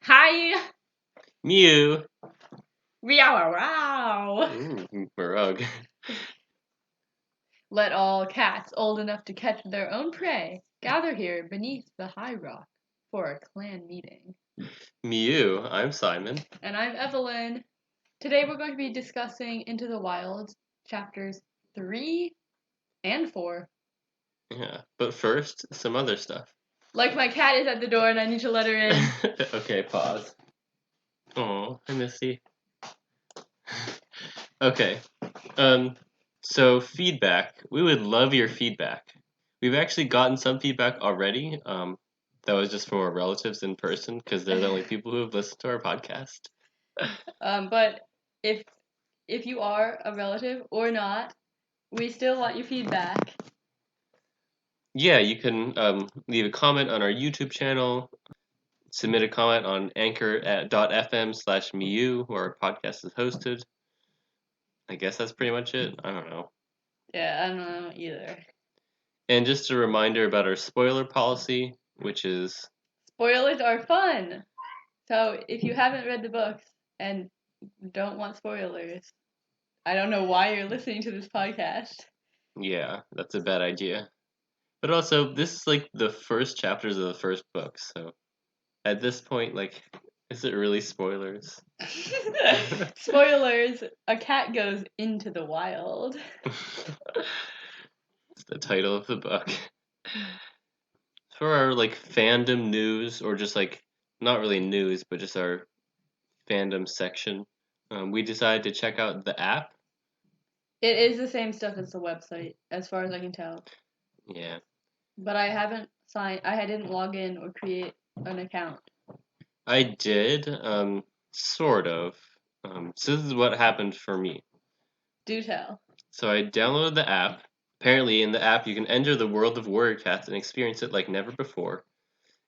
Hi! Mew. Meow. Barug. Let all cats old enough to catch their own prey gather here beneath the high rock for a clan meeting. Mew. I'm Simon. And I'm Evelyn. Today we're going to be discussing Into the Wild, chapters 3 and 4. Yeah, but first, some other stuff. Like my cat is at the door and I need to let her in. Okay, pause. Oh, hi Missy. Okay. So feedback. We would love your feedback. We've actually gotten some feedback already. That was just from our relatives in person because they're the only people who have listened to our podcast. But if you are a relative or not, we still want your feedback. Yeah, you can leave a comment on our YouTube channel. Submit a comment on anchor.fm/Miouooo, where our podcast is hosted. I guess that's pretty much it. I don't know. Yeah, I don't know either. And just a reminder about our spoiler policy, which is... Spoilers are fun! So, if you haven't read the books and don't want spoilers, I don't know why you're listening to this podcast. Yeah, that's a bad idea. But also, this is like the first chapters of the first book, so at this point, like, is it really spoilers? Spoilers, a cat goes into the wild. It's the title of the book. For our, like, fandom news, or just, like, not really news, but just our fandom section, we decided to check out the app. It is the same stuff as the website, as far as I can tell. Yeah. But I didn't log in or create an account. I did, sort of. So this is what happened for me. Do tell. So I downloaded the app. Apparently, in the app, you can enter the world of Warrior-Cats and experience it like never before.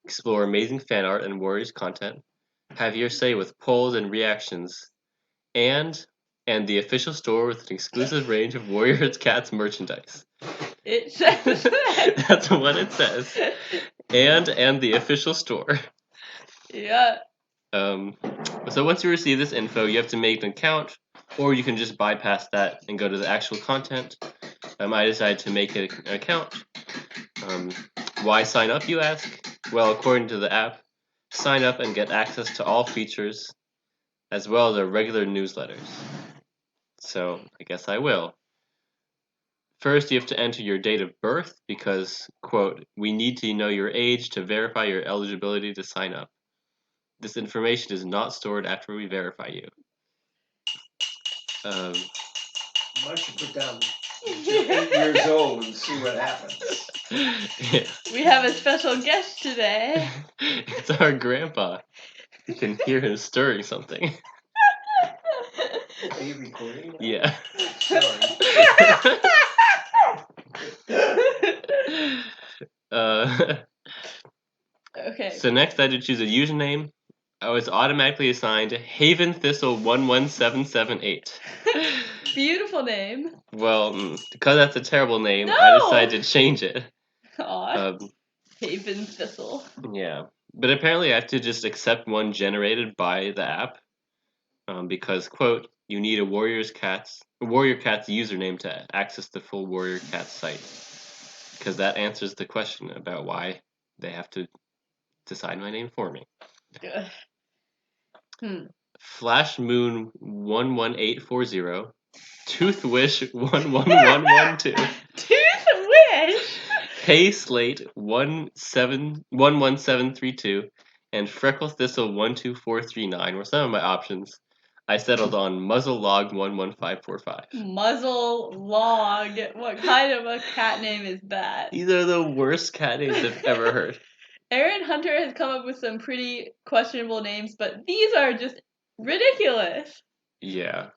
Explore amazing fan art and Warriors content. Have your say with polls and reactions. And the official store with an exclusive range of Warrior-Cats merchandise. It says that. That's what it says. And the official store. Yeah. So once you receive this info, you have to make an account, or you can just bypass that and go to the actual content. I decided to make an account. Why sign up, you ask? Well, according to the app, sign up and get access to all features, as well as our regular newsletters. So I guess I will. First, you have to enter your date of birth because, quote, we need to know your age to verify your eligibility to sign up. This information is not stored after we verify you. Why don't you put down you're 8 years old and see what happens? Yeah. We have a special guest today. It's our grandpa. You can hear him stirring something. Are you recording now? Yeah. Sorry. Okay. So next I had to choose a username. I was automatically assigned Haven Thistle 11778. Beautiful name. Well, because that's a terrible name, No! I decided to change it. Aw. Haven Thistle. Yeah. But apparently I have to just accept one generated by the app. Because, quote, you need a Warrior Cats username to access the full Warrior Cats site. Because that answers the question about why they have to decide my name for me. Flash Moon 11840, Tooth Wish 11112, Tooth Wish? Hay Slate 11732, and Freckle Thistle 12439 were some of my options. I settled on Muzzle Log 11545. Muzzle Log. What kind of a cat name is that? These are the worst cat names I've ever heard. Aaron Hunter has come up with some pretty questionable names, but these are just ridiculous. Yeah.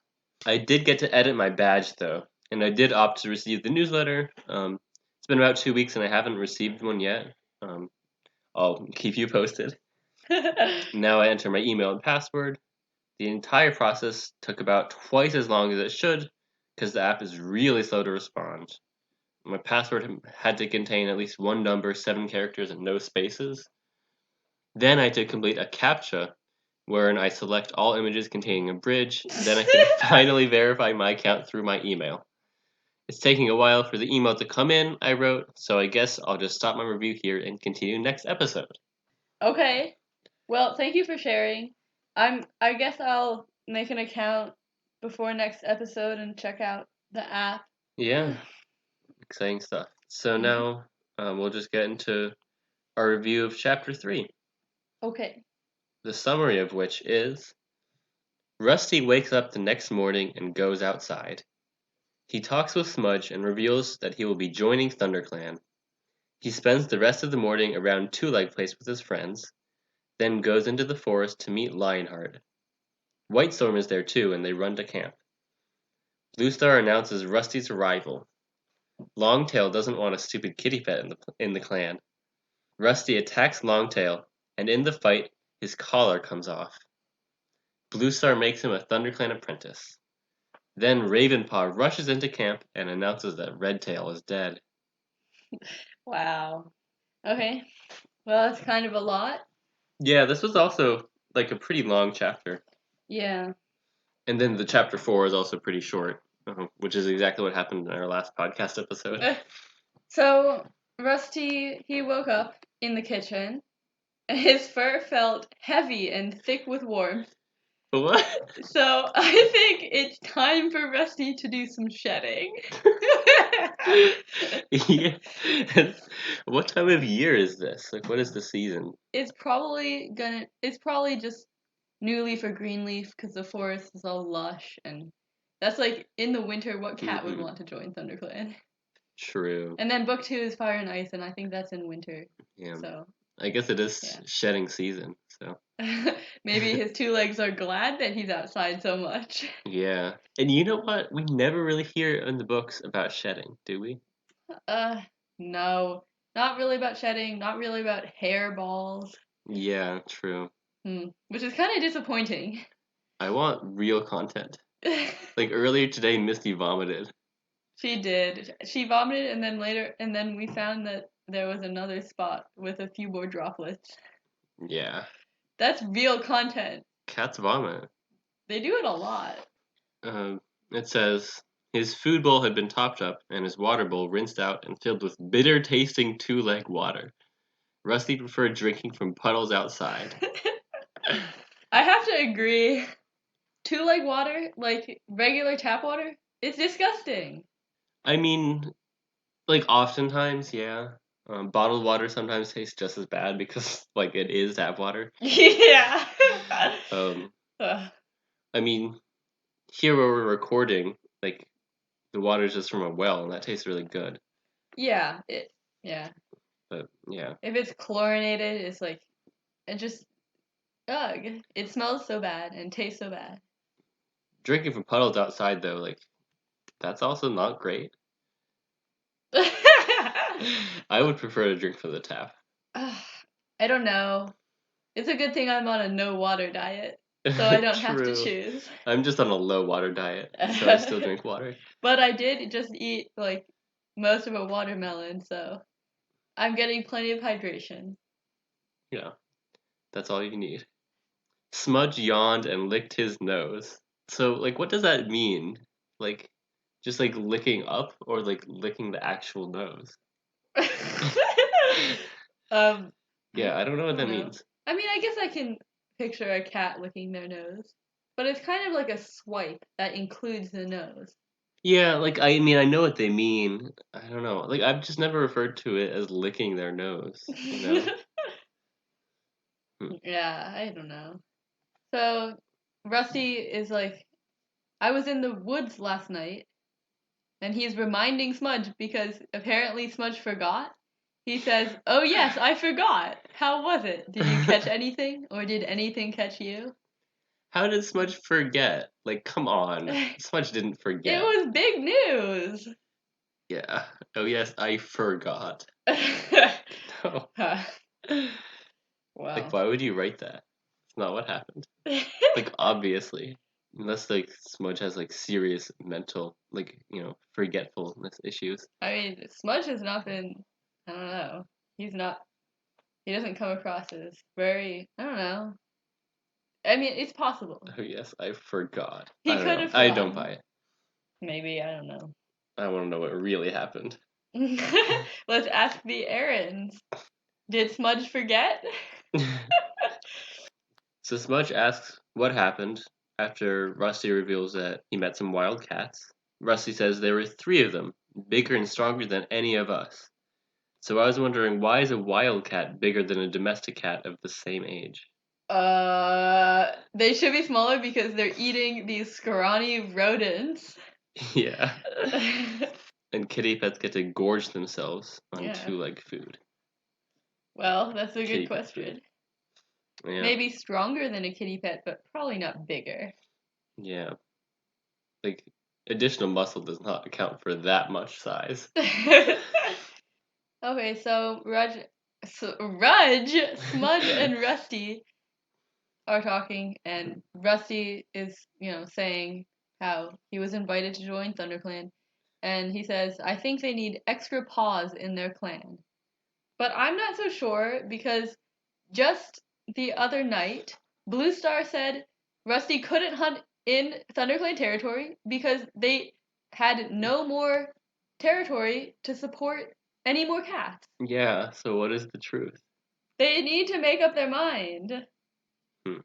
I did get to edit my badge, though, and I did opt to receive the newsletter. It's been about 2 weeks, and I haven't received one yet. I'll keep you posted. Now I enter my email and password. The entire process took about twice as long as it should, because the app is really slow to respond. My password had to contain at least one number, 7 characters, and no spaces. Then I had to complete a CAPTCHA wherein I select all images containing a bridge. Then I can finally verify my account through my email. It's taking a while for the email to come in, I wrote, so I guess I'll just stop my review here and continue next episode. Okay. Well, thank you for sharing. I guess I'll make an account before next episode and check out the app. Yeah, exciting stuff. So now we'll just get into our review of Chapter 3. Okay. The summary of which is Rusty wakes up the next morning and goes outside. He talks with Smudge and reveals that he will be joining ThunderClan. He spends the rest of the morning around Two Leg Place with his friends, then goes into the forest to meet Lionheart. Whitestorm is there too, and they run to camp. Bluestar announces Rusty's arrival. Longtail doesn't want a stupid kitty pet in the clan. Rusty attacks Longtail, and in the fight, his collar comes off. Bluestar makes him a ThunderClan apprentice. Then Ravenpaw rushes into camp and announces that Redtail is dead. Wow. Okay. Well, that's kind of a lot. Yeah, this was also like a pretty long chapter. Yeah. And then the chapter 4 is also pretty short, which is exactly what happened in our last podcast episode. So, Rusty, he woke up in the kitchen, and his fur felt heavy and thick with warmth. What? So, I think it's time for Rusty to do some shedding. Yeah. What time of year is this? Like, what is the season? It's probably just new leaf or green leaf because the forest is all lush, and that's like in the winter. What cat would want to join ThunderClan? True. And then book 2 is Fire and Ice, and I think that's in winter. Yeah. So I guess it is shedding season. So maybe his two legs are glad that he's outside so much. Yeah. And you know what? We never really hear in the books about shedding, do we? No. Not really about shedding, not really about hairballs. Yeah, true. Which is kind of disappointing. I want real content. Like earlier today, Misty vomited. She did. She vomited, and then we found that there was another spot with a few more droplets. Yeah. That's real content. Cats vomit. They do it a lot. It says his food bowl had been topped up and his water bowl rinsed out and filled with bitter tasting two-leg water. Rusty preferred drinking from puddles outside. I have to agree. Two-leg water, like regular tap water, it's disgusting. I mean, like oftentimes, yeah. Bottled water sometimes tastes just as bad because, like, it is tap water. Yeah. I mean, here where we're recording, like, the water's just from a well, and that tastes really good. Yeah. But yeah. If it's chlorinated, it's like, it just, ugh. It smells so bad and tastes so bad. Drinking from puddles outside, though, like, that's also not great. I would prefer to drink from the tap. I don't know. It's a good thing I'm on a no water diet, so I don't have to choose. I'm just on a low water diet, so I still drink water. But I did just eat like most of a watermelon, so I'm getting plenty of hydration. Yeah, that's all you need. Smudge yawned and licked his nose. So, like, what does that mean? Like, just like licking up or like licking the actual nose? Yeah, I don't know what that means. I mean, I guess I can picture a cat licking their nose, but it's kind of like a swipe that includes the nose. Yeah, like, I mean, I know what they mean. I don't know. Like, I've just never referred to it as licking their nose, you know? Yeah, I don't know. So, Rusty is like, I was in the woods last night, and he's reminding Smudge because apparently Smudge forgot. He says, "Oh yes, I forgot. How was it? Did you catch anything, or did anything catch you?" How did Smudge forget? Like, come on. Smudge didn't forget. It was big news. Yeah. Oh yes, I forgot. No. Wow. Like, why would you write that? It's not what happened. Like, obviously. Unless, like, Smudge has, like, serious mental, like, you know, forgetfulness issues. I mean, Smudge has not been, I don't know. He doesn't come across as very, I don't know. I mean, it's possible. Oh yes, I forgot. He I don't could know. have I don't forgotten. buy it. Maybe, I don't know. I want to know what really happened. Let's ask the errands. Did Smudge forget? So Smudge asks what happened after Rusty reveals that he met some wild cats. Rusty says there were 3 of them, bigger and stronger than any of us. So I was wondering, why is a wild cat bigger than a domestic cat of the same age? They should be smaller because they're eating these scrawny rodents. Yeah. And kitty pets get to gorge themselves on Yeah. 2-leg food. Well, that's a Kitty good pet food. question. Yeah. Maybe stronger than a kitty pet, but probably not bigger. Yeah. Like, additional muscle does not account for that much size. Okay, so Rudge, Smudge, and Rusty are talking, and Rusty is, saying how he was invited to join ThunderClan, and he says, I think they need extra paws in their clan. But I'm not so sure because just the other night, Blue Star said Rusty couldn't hunt in ThunderClan territory because they had no more territory to support any more cats. Yeah, so what is the truth? They need to make up their mind. Hmm.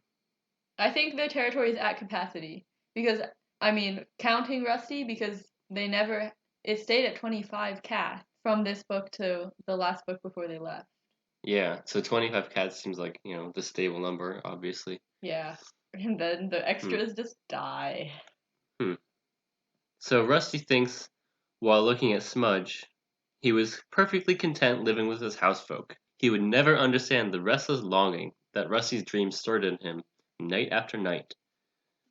I think their territory is at capacity because, I mean, counting Rusty because it stayed at 25 cats from this book to the last book before they left. Yeah, so 25 cats seems like, the stable number, obviously. Yeah, and then the extras just die. So Rusty thinks, while looking at Smudge, he was perfectly content living with his housefolk. He would never understand the restless longing that Rusty's dreams stirred in him night after night.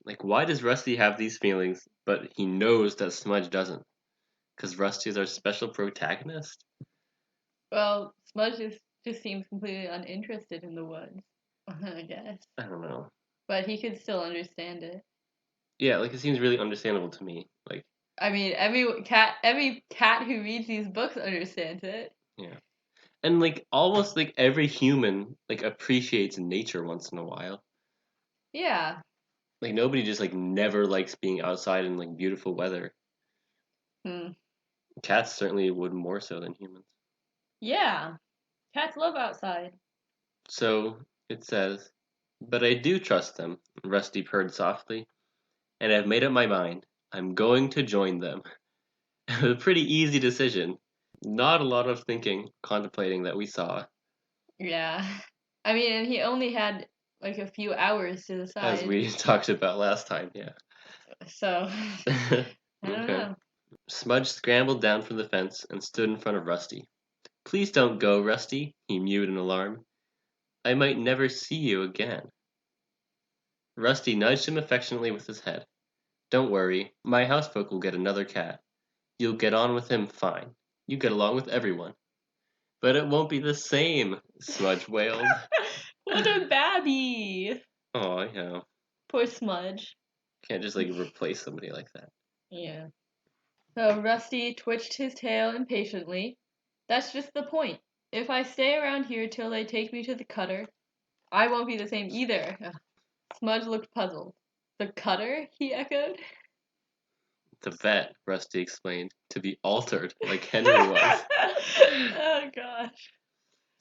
Like, why does Rusty have these feelings, but he knows that Smudge doesn't? Because Rusty is our special protagonist? Well, just seems completely uninterested in the woods, I guess. I don't know. But he could still understand it. Yeah, like, it seems really understandable to me. Like, I mean, every cat who reads these books understands it. yeah. And, like, almost, like, every human, like, appreciates nature once in a while. Yeah. Like, nobody just, like, never likes being outside in, like, beautiful weather. Cats certainly would more so than humans. Yeah. Cats love outside. So, it says, but I do trust them, Rusty purred softly, and I've made up my mind. I'm going to join them. A pretty easy decision. Not a lot of thinking, contemplating that we saw. Yeah. I mean, and he only had like a few hours to decide. As we talked about last time, yeah. So, I don't know. Smudge scrambled down from the fence and stood in front of Rusty. Please don't go, Rusty, he mewed in alarm. I might never see you again. Rusty nudged him affectionately with his head. Don't worry, my housefolk will get another cat. You'll get on with him fine. You get along with everyone. But it won't be the same, Smudge wailed. What a babby! Oh, I know. Poor Smudge. Can't just like replace somebody like that. Yeah. So Rusty twitched his tail impatiently. That's just the point. If I stay around here till they take me to the cutter, I won't be the same either. Ugh. Smudge looked puzzled. The cutter? He echoed. The vet, Rusty explained, to be altered like Henry was. Oh gosh.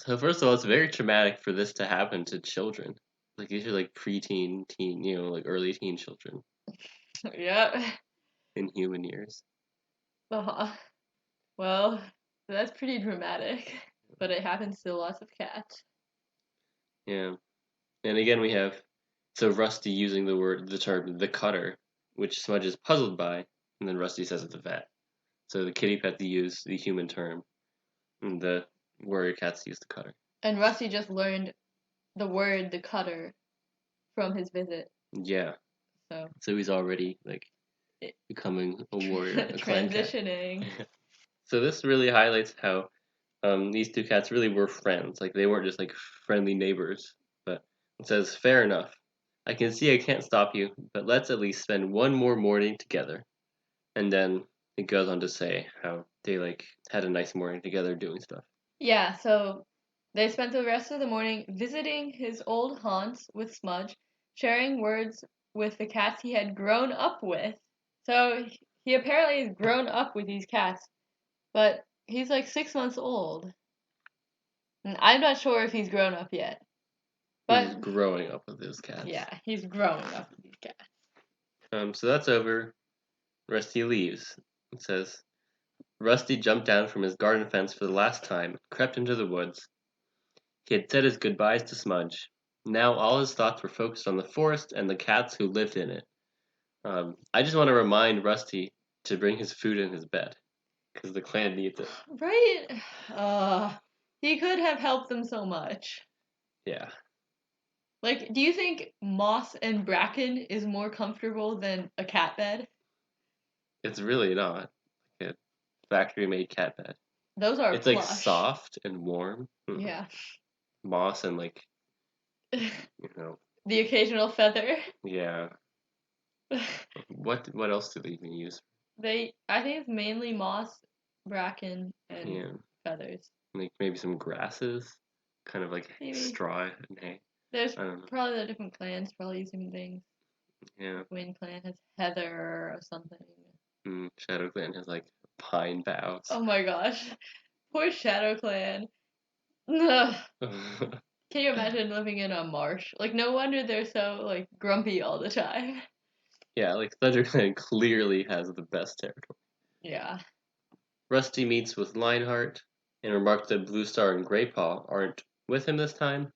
So first of all, it's very traumatic for this to happen to children. Like these are like preteen, teen, like early teen children Yep. in human years. Uh-huh. Well, that's pretty dramatic. But it happens to lots of cats. Yeah. And again we have so Rusty using the term the cutter, which Smudge is puzzled by, and then Rusty says it's the vet. So the kitty pet use the human term, and the warrior cats use the cutter. And Rusty just learned the word the cutter from his visit. Yeah. So he's already like becoming a warrior, a clan cat. Transitioning. So this really highlights how these 2 cats really were friends. Like they weren't just like friendly neighbors. But it says, fair enough. I can see I can't stop you, but let's at least spend one more morning together. And then it goes on to say how they like had a nice morning together doing stuff. Yeah, so they spent the rest of the morning visiting his old haunts with Smudge, sharing words with the cats he had grown up with. So he apparently has grown up with these cats, but he's like 6 months old. And I'm not sure if he's grown up yet. But He's growing up with his cats. yeah, he's growing up with these cats. So that's over. Rusty leaves. It says, Rusty jumped down from his garden fence for the last time, crept into the woods. He had said his goodbyes to Smudge. Now all his thoughts were focused on the forest and the cats who lived in it. I just want to remind Rusty to bring his food in his bed, because the clan needs it. Right? He could have helped them so much. Yeah. Like, do you think moss and bracken is more comfortable than a cat bed? It's really not like a factory-made cat bed. Those are It's plush. like soft and warm. Yeah. Moss and like, you know. The occasional feather. Yeah. What else do they even use? I think it's mainly moss, bracken, and feathers. Like maybe some grasses, kind of like Maybe. straw and hay. There's I don't know. probably the different clans probably use different things. Yeah. Wind Clan has heather or something. Shadow Clan has like pine boughs. Oh my gosh. Poor Shadow Clan. Ugh. Can you imagine living in a marsh? Like, no wonder they're so, like, grumpy all the time. Yeah, like ThunderClan clearly has the best territory. Yeah. Rusty meets with Lionheart and remarks that Bluestar and Greypaw aren't with him this time.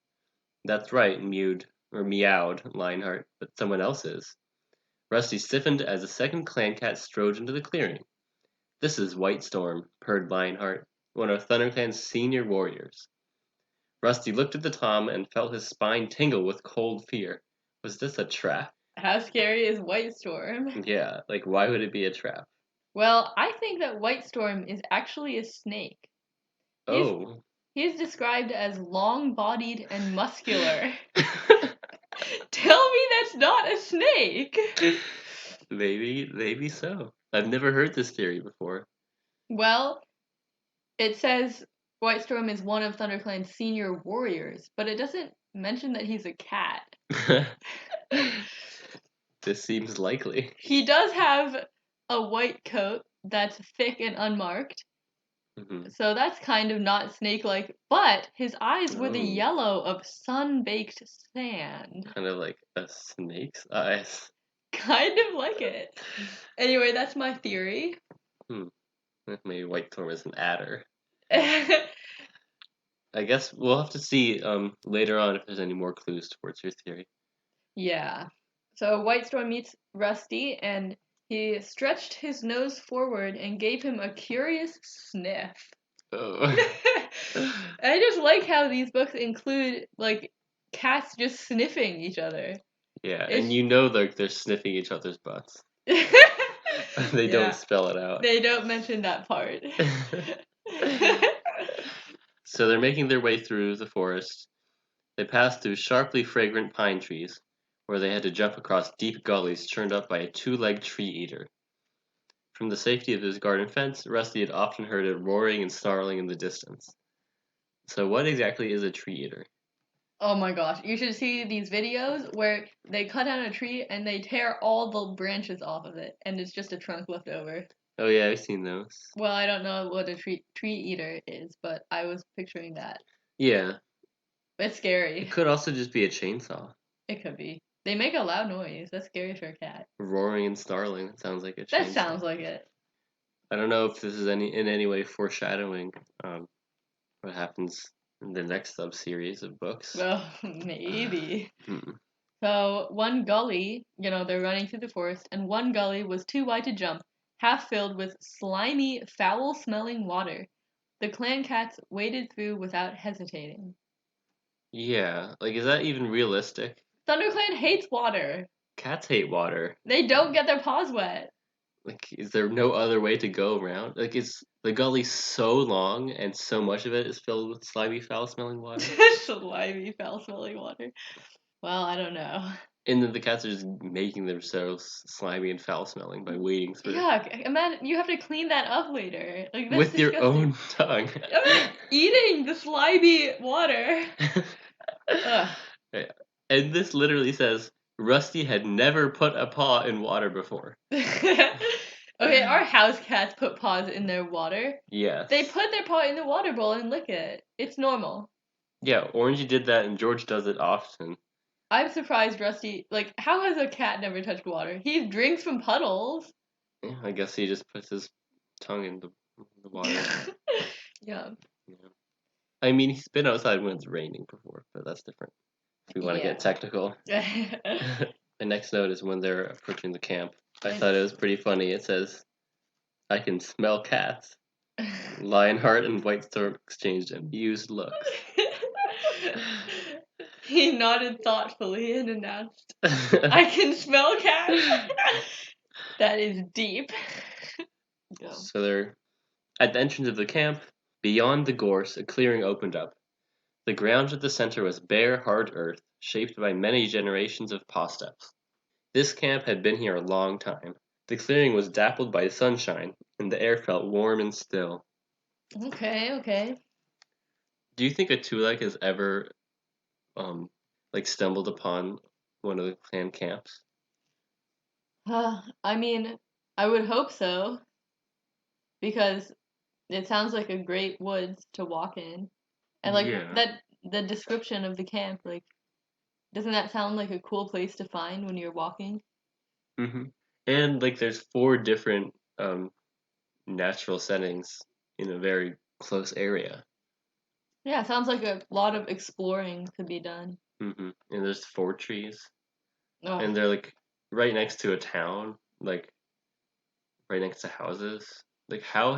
That's right, meowed Lionheart, but someone else is. Rusty stiffened as the second clan cat strode into the clearing. This is White Storm, purred Lionheart, one of ThunderClan's senior warriors. Rusty looked at the Tom and felt his spine tingle with cold fear. Was this a trap? How scary is White Storm? Yeah, like why would it be a trap? Well, I think that White Storm is actually a snake. He's described as long-bodied and muscular. Tell me that's not a snake! Maybe so. I've never heard this theory before. Well, it says White Storm is one of ThunderClan's senior warriors, but it doesn't mention that he's a cat. This seems likely. He does have a white coat that's thick and unmarked. Mm-hmm. So that's kind of not snake-like, but his eyes were the yellow of sun-baked sand. Kind of like a snake's eyes. Kind of like it. Anyway, that's my theory. Maybe White Storm is an adder. I guess we'll have to see later on if there's any more clues towards your theory. Yeah. So White Storm meets Rusty, and he stretched his nose forward and gave him a curious sniff. Oh. I just like how these books include, like, cats just sniffing each other. Yeah, and you know they're sniffing each other's butts. They don't spell it out. They don't mention that part. So they're making their way through the forest. They pass through sharply fragrant pine trees, where they had to jump across deep gullies churned up by a two-legged tree eater. From the safety of his garden fence, Rusty had often heard it roaring and snarling in the distance. So what exactly is a tree eater? Oh my gosh, you should see these videos where they cut down a tree and they tear all the branches off of it, and it's just a trunk left over. Oh yeah, I've seen those. Well, I don't know what a tree eater is, but I was picturing that. Yeah. It's scary. It could also just be a chainsaw. It could be. They make a loud noise. That's scary for a cat. Roaring and snarling. That sounds like a chainsaw. That sounds like it. I don't know if this is in any way foreshadowing what happens in the next sub-series of books. Well, maybe. So one gully, they're running through the forest, and one gully was too wide to jump, half filled with slimy, foul-smelling water. The clan cats waded through without hesitating. Yeah, like is that even realistic? ThunderClan hates water. Cats hate water. They don't get their paws wet. Like, is there no other way to go around? Like, is the gully so long and so much of it is filled with slimy, foul-smelling water? Slimy, foul-smelling water. Well, I don't know. And then the cats are just making themselves slimy and foul-smelling by wading through. Yuck. Imagine you have to clean that up later. Like, that's with disgusting. Your own tongue. I'm not eating the slimy water. Yeah. And this literally says, Rusty had never put a paw in water before. Okay, our house cats put paws in their water. Yes. They put their paw in the water bowl and lick it. It's normal. Yeah, Orangey did that and George does it often. I'm surprised Rusty, like, how has a cat never touched water? He drinks from puddles. Yeah, I guess he just puts his tongue in the water. Yeah. Yeah. I mean, he's been outside when it's raining before, but that's different. If we want to get technical. The next note is when they're approaching the camp. I thought it was pretty funny. It says, I can smell cats. Lionheart and Whitestorm exchanged amused looks. He nodded thoughtfully and announced, I can smell cats. That is deep. Go. So they're at the entrance of the camp. Beyond the gorse, a clearing opened up. The ground at the center was bare, hard earth, shaped by many generations of paw steps. This camp had been here a long time. The clearing was dappled by sunshine, and the air felt warm and still. Okay. Do you think a two-leg has ever, stumbled upon one of the clan camps? I mean, I would hope so, because it sounds like a great woods to walk in. And like that the description of the camp, like, doesn't that sound like a cool place to find when you're walking? Mm-hmm. And there's 4 different natural settings in a very close area. Yeah, it sounds like a lot of exploring could be done. Mm-hmm. And there's 4 trees, Oh. and they're right next to a town, right next to houses. How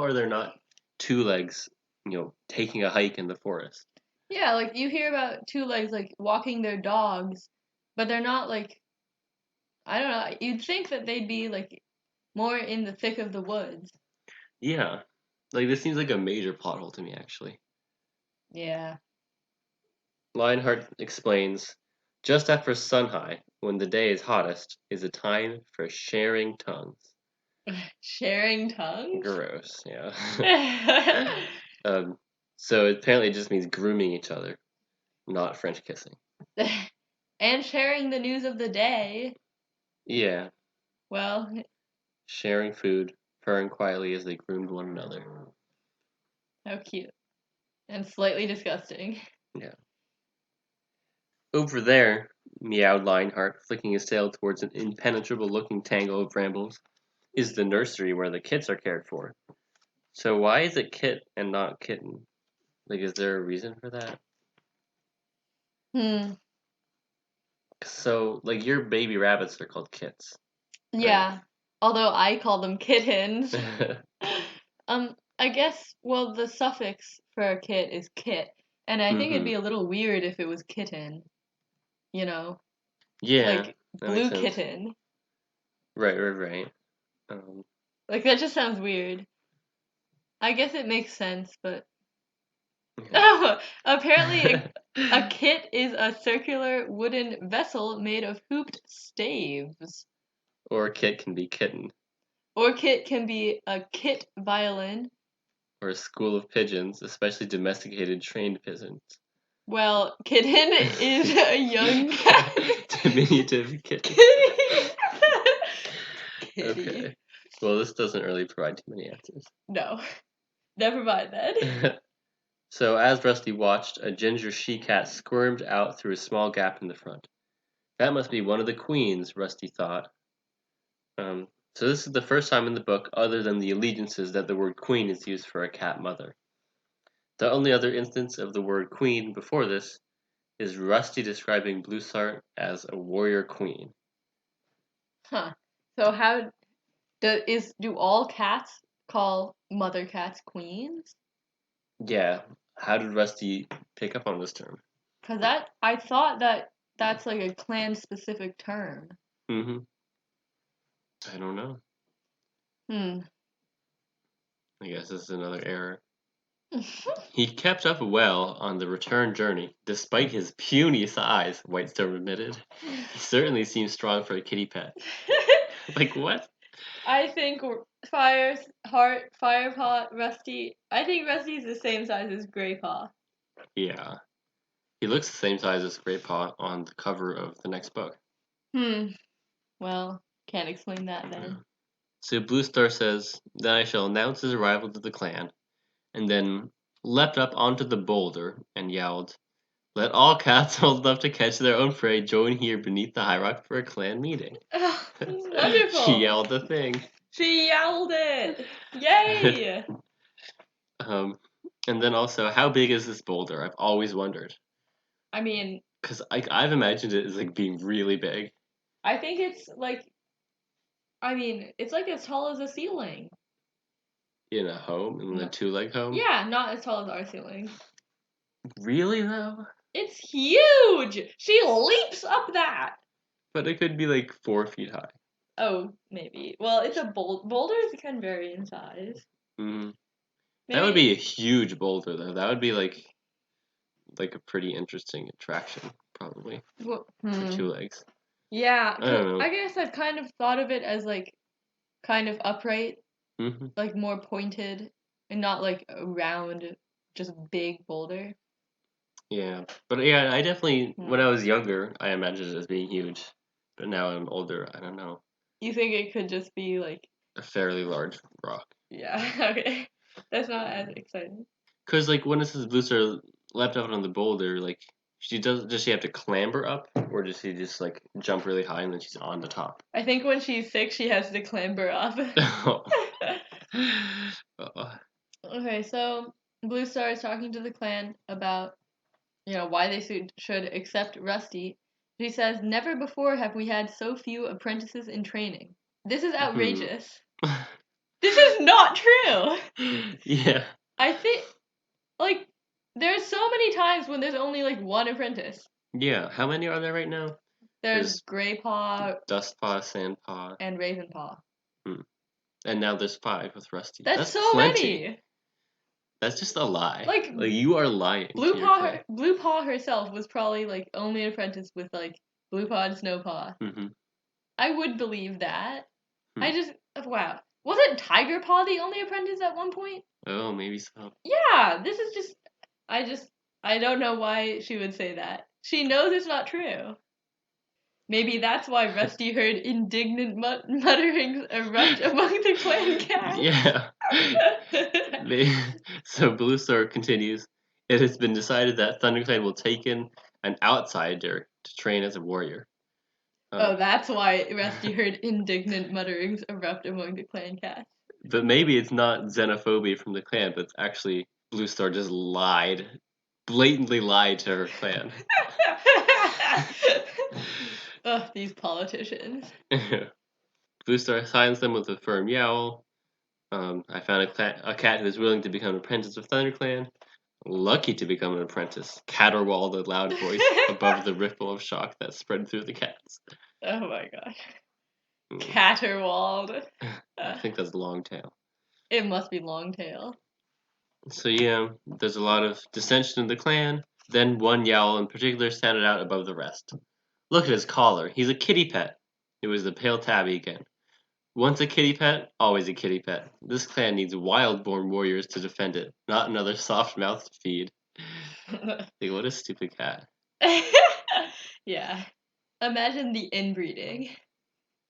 are there not two legs, taking a hike in the forest? Yeah, like you hear about two legs like walking their dogs, but they're not like, I don't know, you'd think that they'd be like more in the thick of the woods. Yeah, this seems like a major plot hole to me, actually. Yeah. Lionheart explains, just after sun high, when the day is hottest, is a time for sharing tongues. Sharing tongues? Gross, yeah. So apparently it just means grooming each other, not French kissing. And sharing the news of the day. Yeah. Well, sharing food, purring quietly as they groomed one another. How cute. And slightly disgusting. Yeah. Over there, meowed Lionheart, flicking his tail towards an impenetrable-looking tangle of brambles, is the nursery where the kits are cared for. So why is it kit and not kitten? Is there a reason for that? So, your baby rabbits are called kits. Yeah. Right? Although I call them kittens. I guess, well, the suffix for a kit is kit. And I think it'd be a little weird if it was kitten. You know? Yeah. Like, blue kitten. Right. That just sounds weird. I guess it makes sense, but... Oh, apparently a kit is a circular wooden vessel made of hooped staves. Or a kit can be kitten. Or kit can be a kit violin. Or a school of pigeons, especially domesticated trained pigeons. Well, kitten is a young cat. Diminutive kitten. Kitty. Okay. Well, this doesn't really provide too many answers. No. Never mind then. So, as Rusty watched, a ginger she-cat squirmed out through a small gap in the front. That must be one of the queens, Rusty thought. So this is the first time in the book, other than the allegiances, that the word queen is used for a cat mother. The only other instance of the word queen before this is Rusty describing Bluesart as a warrior queen. Huh. So how do all cats call mother cats queens? Yeah. How did Rusty pick up on this term? Because I thought that's like a clan specific term. Mm-hmm. I don't know. I guess this is another error. He kept up well on the return journey, despite his puny size, Whitestorm admitted. He certainly seems strong for a kitty pet. What? I think Firepaw, Rusty. I think Rusty's the same size as Greypaw. Yeah. He looks the same size as Great Paw on the cover of the next book. Well, can't explain that then. So Blue Star says, "Then I shall announce his arrival to the clan," and then leapt up onto the boulder and yelled, "Let all cats old enough to catch their own prey join here beneath the high rock for a clan meeting." Oh, this is wonderful. She yelled the thing. She yelled it. Yay! And then also, how big is this boulder? I've always wondered. I mean, Because I've imagined it as like being really big. I think it's like, it's like as tall as a ceiling. In a home? In a two-leg home? Yeah, not as tall as our ceiling. Really, though? It's huge! She leaps up that! But it could be like 4 feet high. Oh, maybe. Well, it's a boulders can vary in size. Mm-hmm. Maybe. That would be a huge boulder, though. That would be like a pretty interesting attraction, probably, for 2 legs. Yeah, I don't know. I guess I've kind of thought of it as like kind of upright, Mm-hmm. like more pointed, and not like a round, just big boulder. Yeah, but yeah, I definitely, when I was younger, I imagined it as being huge. But now I'm older, I don't know. You think it could just be like A fairly large rock. Yeah, okay. That's not as exciting. Because like when it says Booster leapt up on the boulder, like does she have to clamber up, or does she just like jump really high and then she's on the top? I think when she's sick, she has to clamber up. Okay, so Blue Star is talking to the clan about, why they should accept Rusty. She says, "Never before have we had so few apprentices in training. This is outrageous. This is not true." Yeah. I think, like, there's so many times when there's only like one apprentice. Yeah. How many are there right now? There's Gray Paw, Dust Paw, Sand Paw, and Raven Paw. And now there's 5 with Rusty. That's so plenty. many. That's just a lie. Like you are lying. Blue Paw herself was probably like only an apprentice with like Blue Paw and Snow Paw. Mm-hmm. I would believe that. Wow. Wasn't Tiger Paw the only apprentice at one point? Oh, maybe so. Yeah, this is just. I don't know why she would say that. She knows it's not true. Maybe that's why Rusty heard indignant mutterings erupt among the clan cats. Yeah. So Blue Star continues. It has been decided that ThunderClan will take in an outsider to train as a warrior. That's why Rusty heard indignant mutterings erupt among the clan cats. But maybe it's not xenophobia from the clan, but it's actually Blue Star just blatantly lied to her clan. Ugh, these politicians. Blue Star silenced them with a firm yowl. I found a cat who is willing to become an apprentice of ThunderClan. Lucky to become an apprentice, caterwauled a loud voice above the ripple of shock that spread through the cats. Oh my gosh. Caterwauled. I think that's Longtail. It must be Longtail. So yeah, there's a lot of dissension in the clan. Then one yowl in particular standed out above the rest. Look at his collar. He's a kitty pet. It was the pale tabby again. Once a kitty pet, always a kitty pet. This clan needs wild-born warriors to defend it, not another soft-mouthed to feed. Like, what a stupid cat. Yeah. Imagine the inbreeding.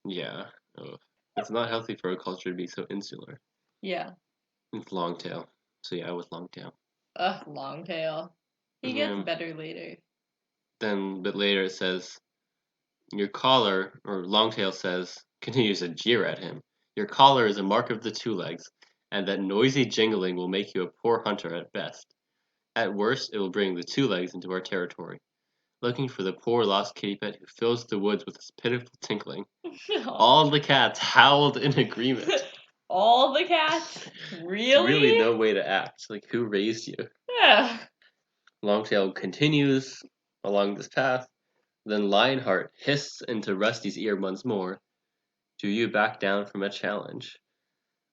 Yeah. Oh. It's not healthy for a culture to be so insular. Yeah. It's Longtail. So yeah, I was Longtail. Ugh, Longtail. He gets better later. Then, but later it says, your collar, or Longtail continues to jeer at him. Your collar is a mark of the 2 legs, and that noisy jingling will make you a poor hunter at best. At worst, it will bring the 2 legs into our territory. Looking for the poor lost kitty pet who fills the woods with his pitiful tinkling. All the cats howled in agreement. All the cats? Really? It's really no way to act. Like, who raised you? Yeah. Longtail continues along this path. Then Lionheart hiss into Rusty's ear once more. Do you back down from a challenge?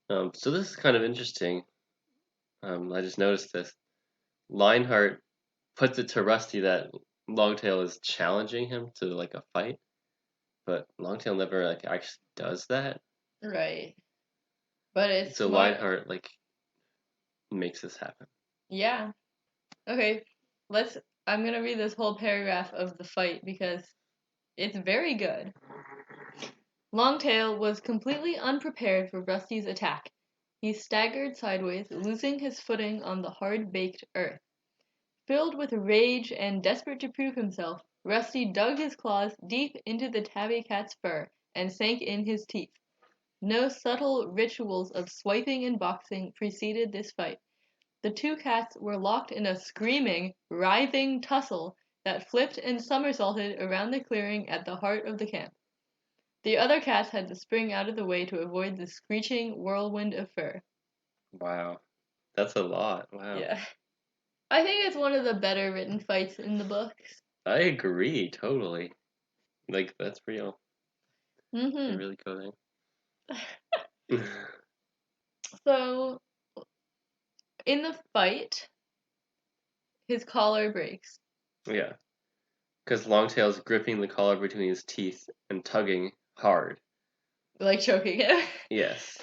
So this is kind of interesting. I just noticed this. Lionheart puts it to Rusty that Longtail is challenging him to like a fight, but Longtail never like actually does that. Right. But it's so smart. Lionheart like makes this happen. Yeah. Okay. Let's I'm gonna read this whole paragraph of the fight because it's very good. Longtail was completely unprepared for Rusty's attack. He staggered sideways, losing his footing on the hard-baked earth. Filled with rage and desperate to prove himself, Rusty dug his claws deep into the tabby cat's fur and sank in his teeth. No subtle rituals of swiping and boxing preceded this fight. The two cats were locked in a screaming, writhing tussle that flipped and somersaulted around the clearing at the heart of the camp. The other cats had to spring out of the way to avoid the screeching whirlwind of fur. Wow. That's a lot. Wow. Yeah. I think it's one of the better written fights in the books. I agree, totally. Like, that's real. They Mm-hmm. really go there. So, in the fight, his collar breaks. Yeah. Because Longtail's gripping the collar between his teeth and tugging hard. Like choking him. Yes.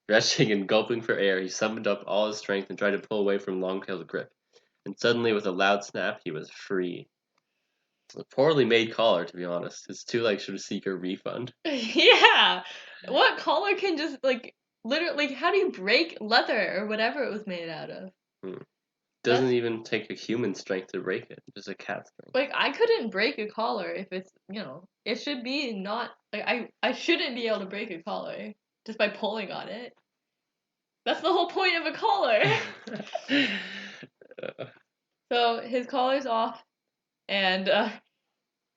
Retching and gulping for air, he summoned up all his strength and tried to pull away from Longtail's grip. And suddenly, with a loud snap, he was free. A poorly made collar, to be honest. His two legs should seek a refund. Yeah. What collar can just, like, literally, how do you break leather or whatever it was made out of? Doesn't even take a human strength to break it, just a cat strength. Like, I couldn't break a collar if it's, it should be not, like, I shouldn't be able to break a collar just by pulling on it. That's the whole point of a collar. So his collar's off, and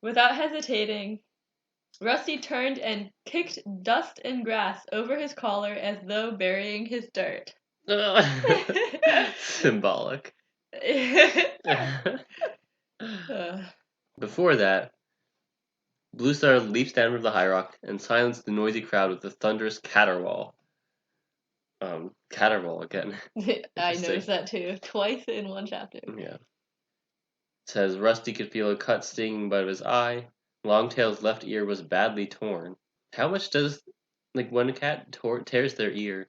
without hesitating, Rusty turned and kicked dust and grass over his collar as though burying his dirt. Symbolic. Uh, Before that, Blue Star leaps down from the high rock and silenced the noisy crowd with a thunderous caterwaul. Caterwaul again. I noticed that too, twice in one chapter. Yeah. It says Rusty could feel a cut stinging above his eye. Longtail's left ear was badly torn. How much does, like, when a cat tears their ear,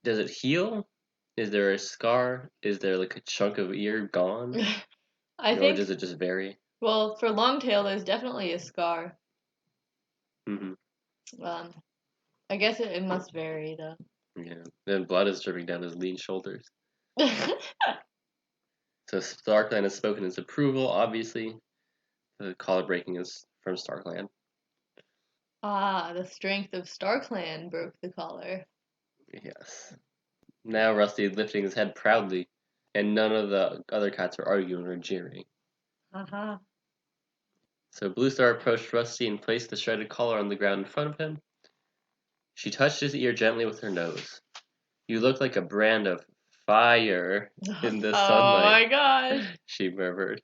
does it heal? Is there a scar? Is there, like, a chunk of ear gone? I Or think, does it just vary? well, for Longtail, there's definitely a scar. Mm-hmm. I guess it must vary, though. Yeah. Then blood is dripping down his lean shoulders. So StarClan has spoken his approval, obviously. The collar breaking is from StarClan. Ah, the strength of StarClan broke the collar. Yes. Now Rusty is lifting his head proudly, and none of the other cats are arguing or jeering. Uh-huh. So Blue Star approached Rusty and placed the shredded collar on the ground in front of him. She touched his ear gently with her nose. You look like a brand of fire in the sunlight. Oh my gosh. She murmured.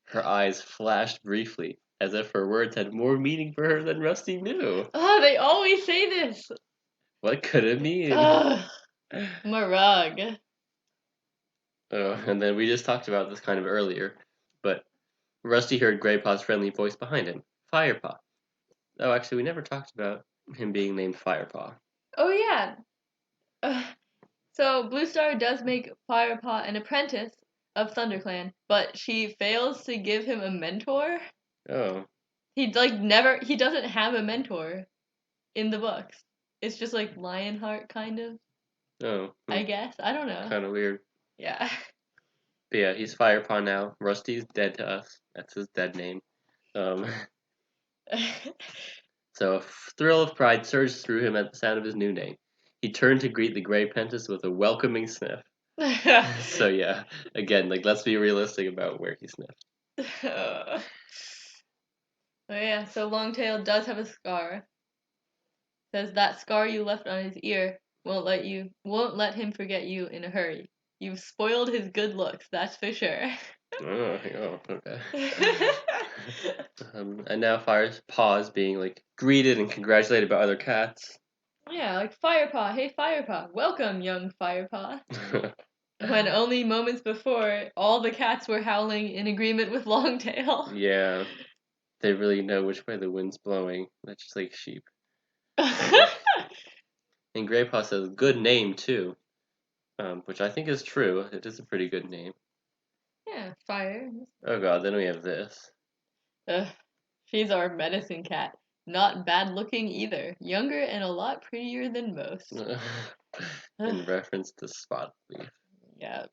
Her eyes flashed briefly, as if her words had more meaning for her than Rusty knew. Oh, they always say this. What could it mean? Ugh. Marug. Oh, and then we just talked about this kind of earlier, but Rusty heard Greypaw's friendly voice behind him. Firepaw. Oh, actually, we never talked about him being named Firepaw. Oh, yeah. So, Blue Star does make Firepaw an apprentice of ThunderClan, but she fails to give him a mentor. Oh. He doesn't have a mentor in the books. It's just like Lionheart, kind of. Oh. I guess. I don't know. Kind of weird. Yeah. But yeah, he's Firepaw now. Rusty's dead to us. That's his dead name. So a thrill of pride surged through him at the sound of his new name. He turned to greet the Grey Apprentice with a welcoming sniff. So yeah, again, like, let's be realistic about where he sniffed. Oh yeah, so Longtail does have a scar. Says that scar you left on his ear won't let him forget you in a hurry. You've spoiled his good looks, that's for sure. Oh, okay. And now Firepaw is being, like, greeted and congratulated by other cats. Yeah, like Firepaw, hey Firepaw, welcome young Firepaw. When only moments before, all the cats were howling in agreement with Longtail. Yeah, they really know which way the wind's blowing. That's just like sheep. And Greypaw says, good name, too. Which I think is true. It is a pretty good name. Yeah, fire. Oh god, then we have this. She's our medicine cat. Not bad looking either. Younger and a lot prettier than most. In reference to Spot Leaf. Yeah.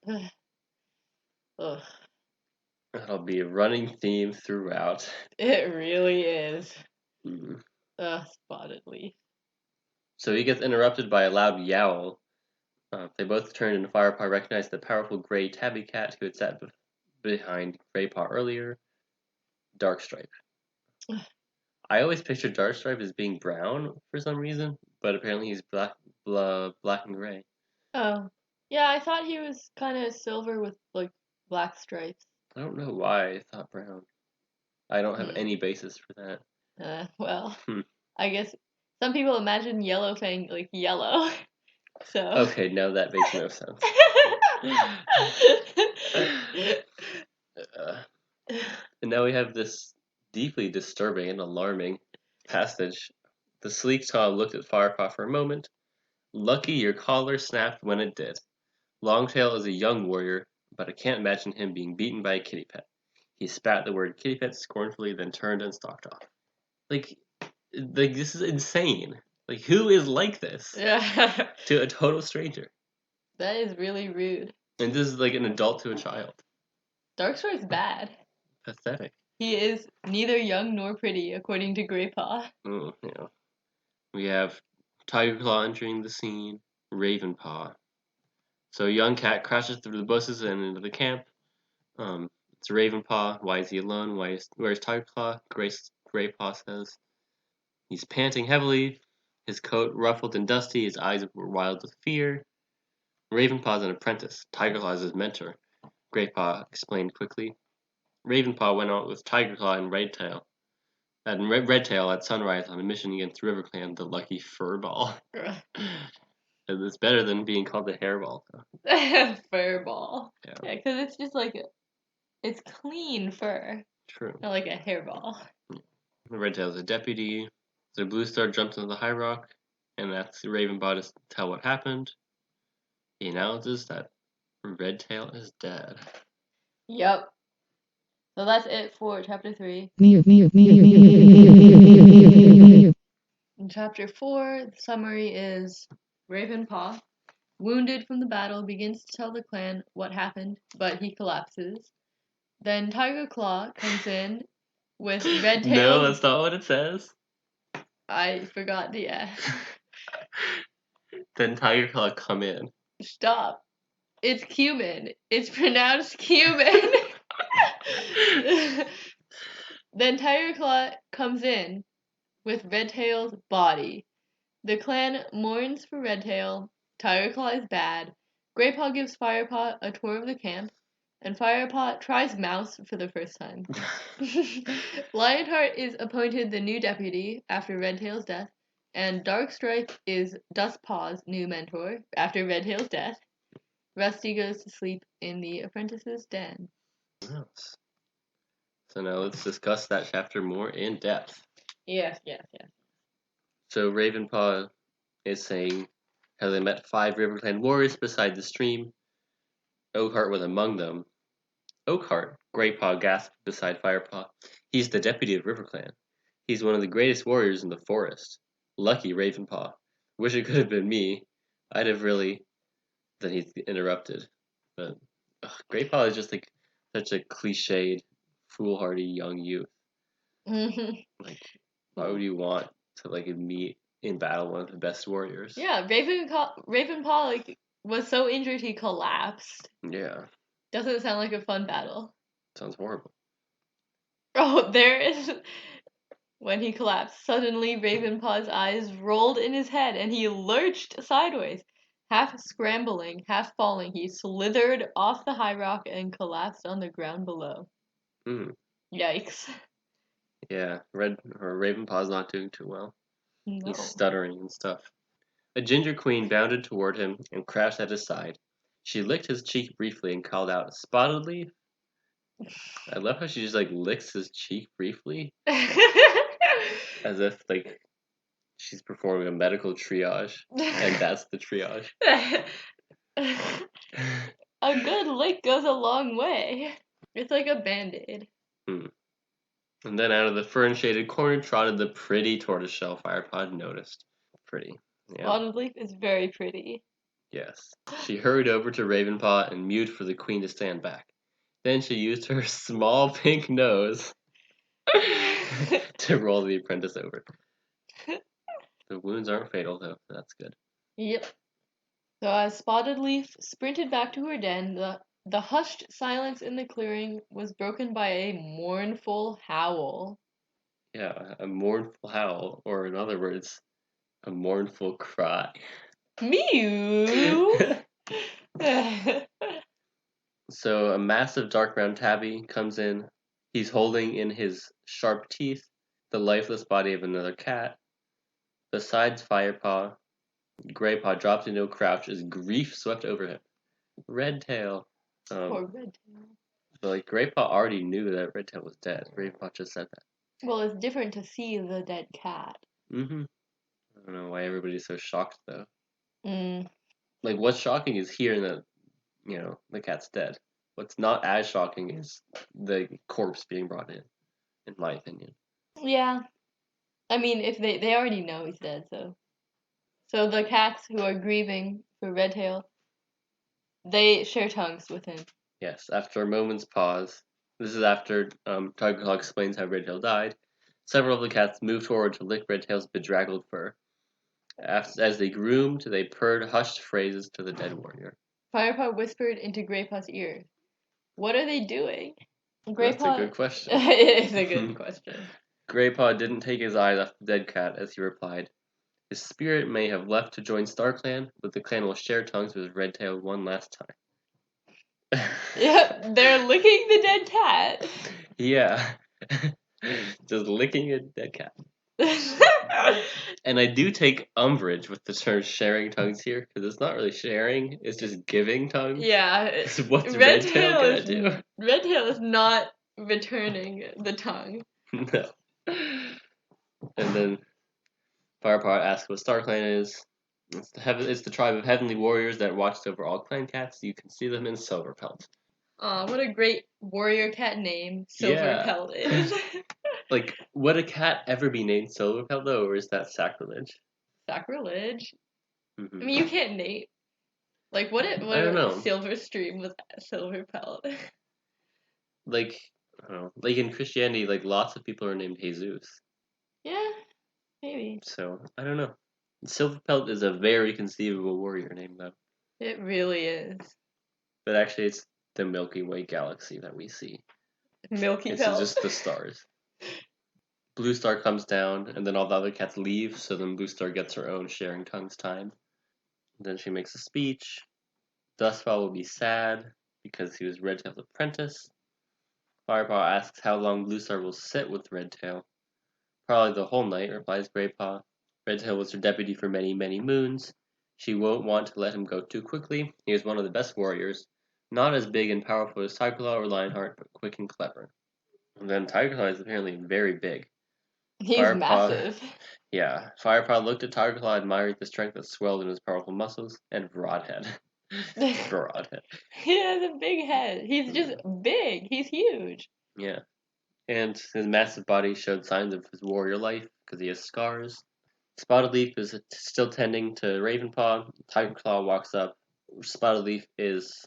Ugh. That'll be a running theme throughout. It really is. Mm. Spotted leaf. So he gets interrupted by a loud yowl. They both turn, and Firepaw recognizes the powerful gray tabby cat who had sat behind Graypaw earlier, Darkstripe. I always pictured Darkstripe as being brown for some reason, but apparently he's black and gray. Oh. Yeah, I thought he was kind of silver with, like, black stripes. I don't know why I thought brown. I don't have any basis for that. Well, I guess some people imagine Yellowfang, like, yellow. So. Okay, now that makes no sense. And now we have this deeply disturbing and alarming passage. The sleek Tom looked at Firepaw for a moment. Lucky your collar snapped when it did. Longtail is a young warrior, but I can't imagine him being beaten by a kitty pet. He spat the word kitty pet scornfully, then turned and stalked off. Like this is insane. Like, who is like this? Yeah. To a total stranger. That is really rude. And this is like an adult to a child. Darkstripe's bad. Pathetic. He is neither young nor pretty, according to Graypaw. Yeah. We have Tigerclaw entering the scene, Ravenpaw. So a young cat crashes through the bushes and into the camp. It's Ravenpaw. Why is he alone? Where's Tigerclaw? Graypaw says. He's panting heavily, his coat ruffled and dusty, his eyes were wild with fear. Ravenpaw's an apprentice. Tigerclaw is his mentor, Graypaw explained quickly. Ravenpaw went out with Tigerclaw and Redtail at sunrise on a mission against RiverClan, the lucky furball. And it's better than being called the hairball. Furball. Yeah, because it's just like it's clean fur. True. Not like a hairball. Redtail's a deputy. So Blue Star jumps into the High Rock, and asks Ravenpaw to tell what happened. He announces that Redtail is dead. Yep. So that's it for chapter 3. In chapter 4, the summary is Ravenpaw, wounded from the battle, begins to tell the clan what happened, but he collapses. Then Tigerclaw comes in with Redtail. No, that's not what it says. I forgot the Then Tigerclaw come in. Stop. It's cumin. It's pronounced cumin. Then Tigerclaw comes in with Redtail's body. The clan mourns for Redtail. Tigerclaw is bad. Graypaw gives Firepaw a tour of the camp, and Firepaw tries Mouse for the first time. Lionheart is appointed the new deputy after Redtail's death, and Darkstripe is Dustpaw's new mentor after Redtail's death. Rusty goes to sleep in the apprentice's den. Yes. So now let's discuss that chapter more in depth. Yes. So Ravenpaw is saying how they met 5 RiverClan warriors beside the stream. Oakhart was among them. Oakhart, Graypaw gasped beside Firepaw. He's the deputy of RiverClan. He's one of the greatest warriors in the forest. Lucky Ravenpaw. Wish it could have been me. I'd have really... Then he interrupted. But Graypaw is just like such a cliched, foolhardy young youth. Like, why would you want to like meet in battle one of the best warriors? Yeah, Ravenpaw like was so injured he collapsed. Yeah. Doesn't sound like a fun battle. Sounds horrible. Oh, there is. When he collapsed, suddenly Ravenpaw's eyes rolled in his head and he lurched sideways. Half scrambling, half falling, he slithered off the high rock and collapsed on the ground below. Yikes. Yeah, Ravenpaw's not doing too well. No. He's stuttering and stuff. A ginger queen bounded toward him and crouched at his side. She licked his cheek briefly and called out, "Spotted Leaf?" I love how she just like licks his cheek briefly. As if like she's performing a medical triage. And that's the triage. A good lick goes a long way. It's like a band-aid. And then out of the fern-shaded corner trotted the pretty tortoiseshell Firepod noticed. Pretty. Yeah. Spotted Leaf is very pretty. Yes. She hurried over to Ravenpaw and mewed for the queen to stand back. Then she used her small pink nose to roll the apprentice over. The wounds aren't fatal, though. That's good. Yep. So as Spotted Leaf sprinted back to her den, the hushed silence in the clearing was broken by a mournful howl. Yeah, a mournful howl, or in other words, a mournful cry. Mew! So a massive dark brown tabby comes in. He's holding in his sharp teeth the lifeless body of another cat. Besides Firepaw, Greypaw dropped into a crouch as grief swept over him. Redtail. Poor Redtail. But like Greypaw already knew that Redtail was dead. Greypaw just said that. Well, it's different to see the dead cat. Mm-hmm. I don't know why everybody's so shocked though. Mm. Like what's shocking is hearing that, the cat's dead. What's not as shocking is the corpse being brought in my opinion. Yeah. I mean, if they already know he's dead, so. So the cats who are grieving for Redtail, they share tongues with him. Yes, after a moment's pause, this is after Tiger Claw explains how Redtail died. Several of the cats moved forward to lick Redtail's bedraggled fur. As they groomed, they purred hushed phrases to the dead warrior. Firepaw whispered into Greypaw's ear, "What are they doing?" That's a good question. It is a good question. Greypaw didn't take his eyes off the dead cat as he replied, "His spirit may have left to join StarClan, but the clan will share tongues with Redtail one last time." Yep, they're licking the dead cat. Yeah. Just licking a dead cat. And I do take umbrage with the term sharing tongues here, because it's not really sharing, it's just giving tongues. Yeah. What's Redtail gonna do? Redtail is not returning the tongue. No. And then Firepaw asks what StarClan is. It's the tribe of heavenly warriors that watched over all clan cats. You can see them in Silverpelt. Aw, what a great warrior cat name Silverpelt is. Like, would a cat ever be named Silverpelt though, or is that sacrilege? Sacrilege. Mm-hmm. I mean, you can't name. Like, what if I don't know. Silverstream was Silverpelt? Like, I don't know. Like in Christianity, like lots of people are named Jesus. Yeah, maybe. So I don't know. Silverpelt is a very conceivable warrior name though. It really is. But actually, it's the Milky Way galaxy that we see. Milky It's Pelt. just the stars. Blue Star comes down, and then all the other cats leave, so then Blue Star gets her own sharing tongues time. Then she makes a speech. Dustfall will be sad, because he was Redtail's apprentice. Firepaw asks how long Blue Star will sit with Redtail. Probably the whole night, replies Greypaw. Redtail was her deputy for many, many moons. She won't want to let him go too quickly. He was one of the best warriors. Not as big and powerful as Tigerclaw or Lionheart, but quick and clever. And then Tigerclaw is apparently very big. He's Firepaw, massive. Yeah. Firepaw looked at Tigerclaw, admired the strength that swelled in his powerful muscles, and Broadhead. Broadhead. He has a big head. He's just big. He's huge. Yeah. And his massive body showed signs of his warrior life, because he has scars. Spotted Leaf is still tending to Ravenpaw. Tigerclaw walks up. Spotted Leaf is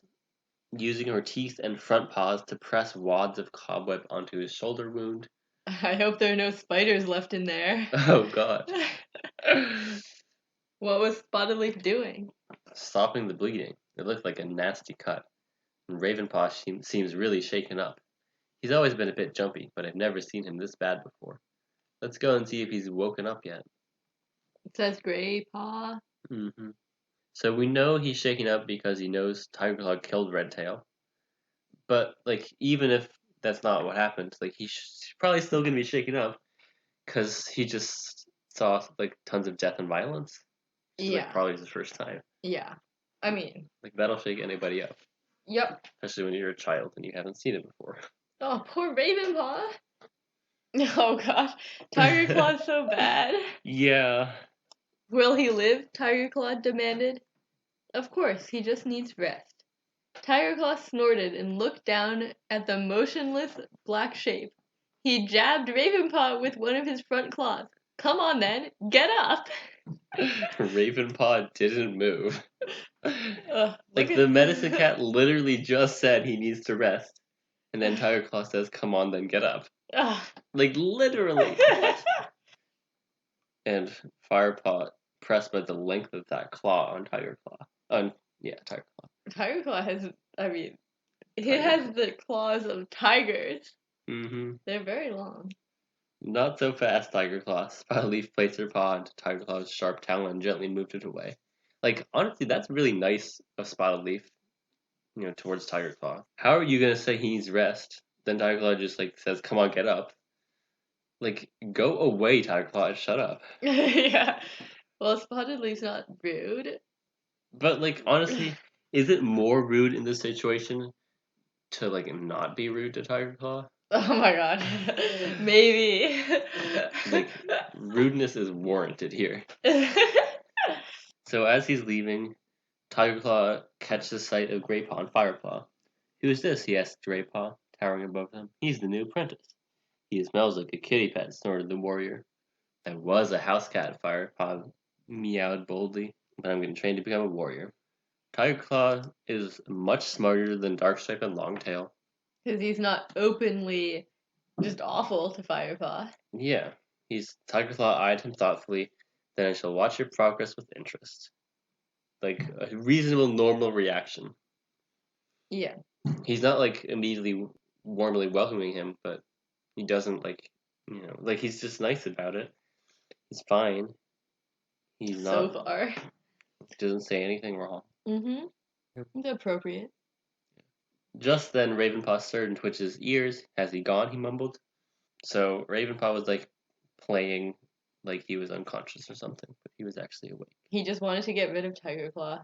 using her teeth and front paws to press wads of cobweb onto his shoulder wound. I hope there are no spiders left in there. Oh god. What was Spotted Leaf doing? Stopping the bleeding. It looked like a nasty cut. And Ravenpaw seems really shaken up. He's always been a bit jumpy, but I've never seen him this bad before. Let's go and see if he's woken up yet. It says Greypaw. Mm-hmm. So we know he's shaken up because he knows Tigerclaw killed Redtail. But, like, even if that's not what happened, like, he's probably still going to be shaken up because he just saw, like, tons of death and violence. Yeah. Like, probably his first time. Yeah. I mean. Like, that'll shake anybody up. Yep. Especially when you're a child and you haven't seen it before. Oh, poor Ravenpaw. Oh gosh. Tigerclaw's so bad. Yeah. Will he live? Tigerclaw demanded. Of course, he just needs rest. Tiger Claw snorted and looked down at the motionless black shape. He jabbed Ravenpaw with one of his front claws. Come on then, get up! Ravenpaw didn't move. Look The medicine cat literally just said he needs to rest. And then Tiger Claw says, come on then, get up. Literally. What? And Firepaw pressed by the length of that claw on Tiger Claw. Tiger Claw. Tiger Claw has, he Tiger has the claws of tigers. Mm-hmm. They're very long. Not so fast, Tiger Claw. Spotleaf placed her paw onto Tiger Claw's sharp talon and gently moved it away. Honestly, that's really nice of Spotleaf, towards Tiger Claw. How are you gonna say he needs rest? Then Tiger Claw just, says, come on, get up. Go away, Tiger Claw, shut up. Yeah. Well, Spotted Leaf's not rude. But, honestly, is it more rude in this situation to, not be rude to Tiger Claw? Oh my god. Maybe. Rudeness is warranted here. So as he's leaving, Tiger Claw catches sight of Greypaw and Firepaw. Who is this? He asked Greypaw, towering above them. He's the new apprentice. He smells like a kitty pet, snorted the warrior. I was a house cat, Firepaw meowed boldly, but I'm getting trained to become a warrior. Tiger Claw is much smarter than Darkstripe and Longtail. Because he's not openly just awful to Firepaw. Yeah, Tiger Claw eyed him thoughtfully. Then I shall watch your progress with interest. A reasonable, normal reaction. Yeah. He's not immediately warmly welcoming him, but he doesn't he's just nice about it. He's fine. He's not. So far. Doesn't say anything wrong. Mm-hmm. It's appropriate. Just then, Ravenpaw stirred and twitched his ears. Has he gone? He mumbled. So Ravenpaw was playing like he was unconscious or something, but he was actually awake. He just wanted to get rid of Tiger Claw.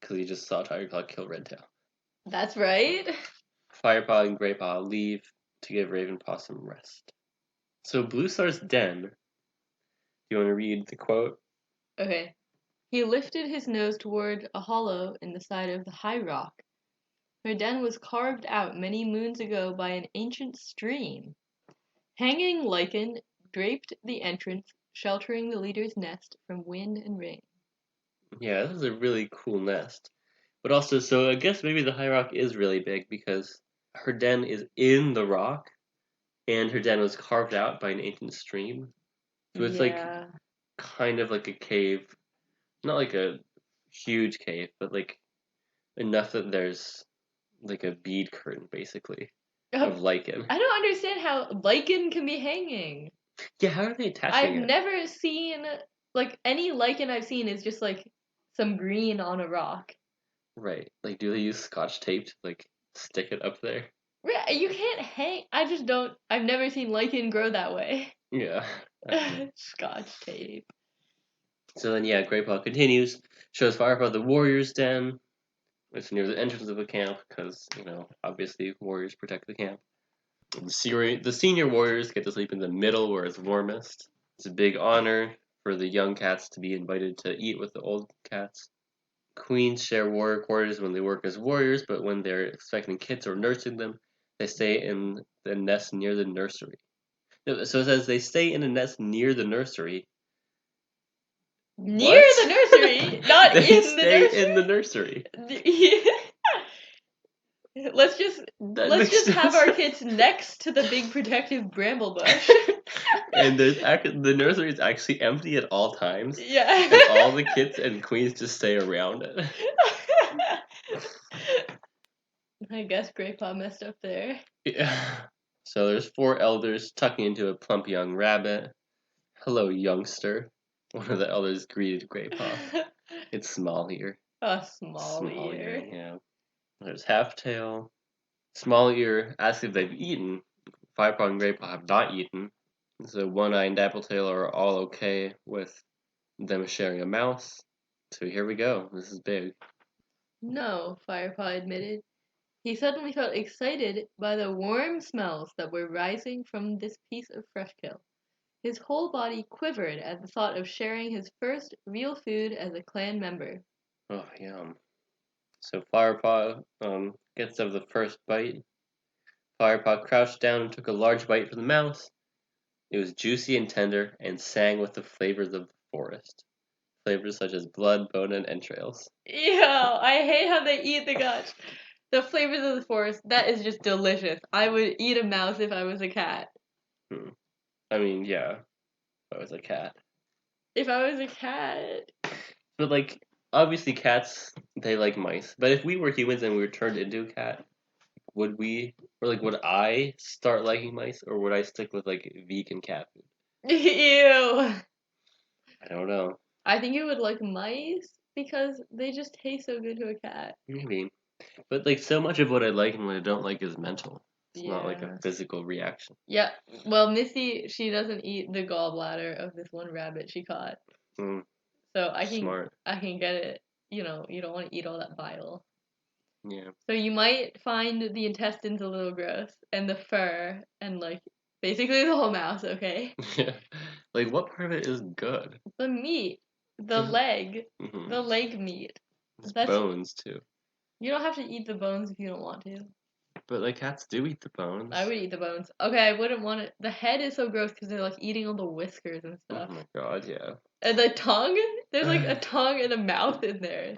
Because he just saw Tiger Claw kill Redtail. That's right. Firepaw and Greypaw leave to give Ravenpaw some rest. So Bluestar's den. Do you want to read the quote? Okay. He lifted his nose toward a hollow in the side of the high rock. Her den was carved out many moons ago by an ancient stream. Hanging lichen draped the entrance, sheltering the leader's nest from wind and rain. Yeah, this is a really cool nest. But also, so I guess maybe the high rock is really big because her den is in the rock, and her den was carved out by an ancient stream. So it's kind of like a cave. Not like a huge cave, but enough that there's a bead curtain, basically, of lichen. I don't understand how lichen can be hanging. Yeah, how are they attaching it? I've never seen, any lichen I've seen is just, some green on a rock. Right. Do they use Scotch tape to, stick it up there? You can't hang. I've never seen lichen grow that way. Yeah. Scotch tape. So then, Greypaw continues, shows Firepaw the warrior's den. It's near the entrance of the camp, because, obviously warriors protect the camp. The senior warriors get to sleep in the middle where it's warmest. It's a big honor for the young cats to be invited to eat with the old cats. Queens share warrior quarters when they work as warriors, but when they're expecting kids or nursing them, they stay in the nest near the nursery. No, so it says they stay in a nest near the nursery. Near the nursery, not they in the stay nursery. in the nursery. Let's just have our kids next to the big protective bramble bush. And the nursery is actually empty at all times. Yeah. And all the kids and queens just stay around it. I guess Greypaw messed up there. Yeah. So there's 4 elders tucking into a plump young rabbit. Hello, youngster. One of the elders greeted Greypaw. It's Small Ear. Small Ear. Yeah. There's Halftail. Small Ear asks if they've eaten. Firepaw and Greypaw have not eaten. So One-Eye and Dappletail are all okay with them sharing a mouse. So here we go. This is big. No, Firepaw admitted. He suddenly felt excited by the warm smells that were rising from this piece of fresh kill. His whole body quivered at the thought of sharing his first real food as a clan member. Oh, yum. So Firepaw gets of the first bite. Firepaw crouched down and took a large bite from the mouth. It was juicy and tender and sang with the flavors of the forest. Flavors such as blood, bone, and entrails. Ew, I hate how they eat the guts. The flavors of the forest, that is just delicious. I would eat a mouse if I was a cat. I mean, yeah, if I was a cat. If I was a cat. But, like, obviously cats, they like mice. But if we were humans and we were turned into a cat, would I start liking mice? Or would I stick with, like, vegan cat food? Ew. I don't know. I think you would like mice because they just taste so good to a cat. Maybe. But, like, so much of what I like and what I don't like is mental. It's not like a Yeah. physical reaction. Yeah. Well, Missy, she doesn't eat the gallbladder of this one rabbit she caught. Mm, So smart. I can get it. You know, you don't want to eat all that bile. Yeah. So you might find the intestines a little gross and the fur and like basically the whole mouse, okay? Like, what part of it is good? The meat, the Just- leg, Mhm. the leg meat. It's That's bones, too. You don't have to eat the bones if you don't want to. But, like, cats do eat the bones. I would eat the bones. Okay, I wouldn't want it. The head is so gross because they're like eating all the whiskers and Oh stuff. my god, yeah. And the tongue? There's like a tongue and a mouth in there.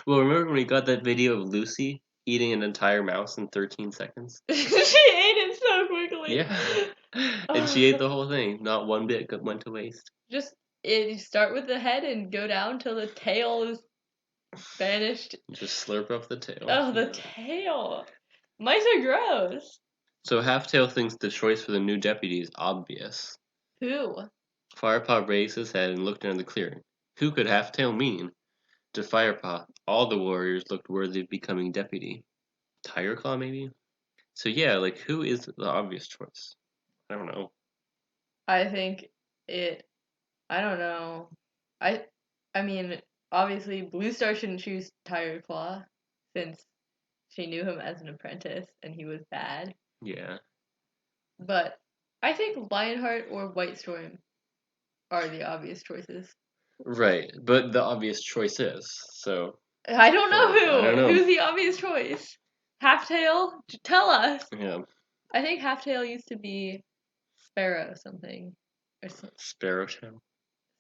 Well, remember when we got that video of Lucy eating an entire mouse in 13 seconds? She ate it so quickly. Yeah. And she ate the whole thing. Not one bit went to waste. You start with the head and go down till the tail is vanished. Just slurp up the tail. Oh, the tail. Mice are gross. So Halftail thinks the choice for the new deputy is obvious. Who? Firepaw raised his head and looked into the clearing. Who could Halftail mean? To Firepaw, all the warriors looked worthy of becoming deputy. Tigerclaw, maybe? So yeah, like, who is the obvious choice? I don't know. I think it. I don't know. I mean, obviously, Blue Star shouldn't choose Tiger Claw since she knew him as an apprentice and he was bad. Yeah. But I think Lionheart or White Storm are the obvious choices. Right, but the obvious choice is, so... I don't know who. I don't know. Who's the obvious choice? Halftail? Tell us. Yeah. I think Halftail used to be Sparrow something. Or Sparrowtail?